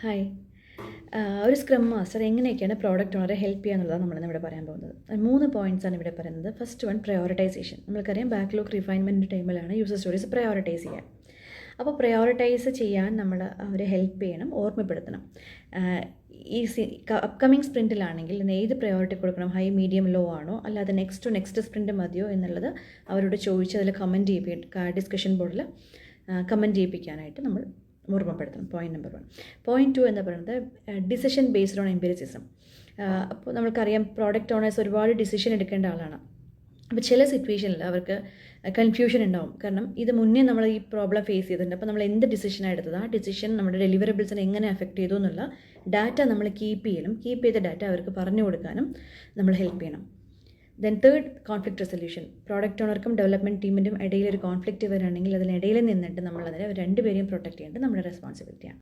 Hi. ഒരു scrum master എങ്ങനെയൊക്കെയാണ് product ഓണറെ help ചെയ്യുക എന്നുള്ളതാണ് നമ്മളിന്നിവിടെ പറയാൻ പോകുന്നത്. 3 പോയിൻറ്റ്സാണ് ഇവിടെ പറയുന്നത്. First one prioritisation. നമ്മൾക്കറിയാം ബാക്ക്ലോഗ് റിഫൈൻമെൻറ്റ് ടൈമിലാണ് യൂസർ സ്റ്റോറീസ് പ്രയോറിറ്റൈസ് ചെയ്യുക. അപ്പോൾ പ്രയോറിറ്റൈസ് ചെയ്യാൻ നമ്മൾ അവരെ ഹെൽപ്പ് ചെയ്യണം, ഓർമ്മപ്പെടുത്തണം. ഈ അപ്കമിങ് സ്പ്രിൻറ്റിലാണെങ്കിൽ ഏത് പ്രയോറിറ്റി കൊടുക്കണം, ഹൈ മീഡിയം ലോ ആണോ, അല്ലാതെ നെക്സ്റ്റ് സ്പ്രിൻറ്റ് മതിയോ എന്നുള്ളത് അവരോട് ചോദിച്ച് അതിൽ കമൻറ്റ് ഡിസ്കഷൻ ബോർഡിൽ കമൻറ്റ് ചെയ്യിപ്പിക്കാനായിട്ട് നമ്മൾ ഓർമ്മപ്പെടുത്തണം. Point number 1. പോയിൻറ്റ് 2 എന്ന് പറയുന്നത് ഡിസിഷൻ ബേസ്ഡ് ഓൺ എംപിരിസിസം. അപ്പോൾ നമ്മൾക്കറിയാം പ്രോഡക്റ്റ് ഓണേഴ്സ് ഒരുപാട് ഡിസിഷൻ എടുക്കേണ്ട ആളാണ്. അപ്പോൾ ചില സിറ്റുവേഷനിൽ അവർക്ക് കൺഫ്യൂഷൻ ഉണ്ടാവും. കാരണം ഇത് മുന്നേ നമ്മൾ ഈ പ്രോബ്ലം ഫേസ് ചെയ്തിട്ടുണ്ട്. അപ്പോൾ നമ്മൾ എന്ത് ഡിസിഷനാണ് എടുത്തത്, ആ ഡിസിഷൻ നമ്മുടെ ഡെലിവറബിൾസിനെ എങ്ങനെ അഫക്റ്റ് ചെയ്തു എന്നുള്ള ഡാറ്റ നമ്മൾ കീപ്പ് ചെയ്ത ഡാറ്റ അവർക്ക് പറഞ്ഞു കൊടുക്കാനും നമ്മൾ ഹെൽപ്പ് ചെയ്യണം. Then third, conflict resolution. Product ഓണർക്കും ഡെവലപ്മെൻറ്റ് ടീമിൻ്റെയും ഇടയിൽ ഒരു കോൺഫ്ലിക്റ്റ് വരികയാണെങ്കിൽ അതിനിടയിൽ നിന്നിട്ട് നമ്മളതിനെ രണ്ടുപേരെയും പ്രൊട്ടക്റ്റ് ചെയ്യേണ്ടത് നമ്മുടെ റെസ്പോൺസിബിലിറ്റിയാണ്.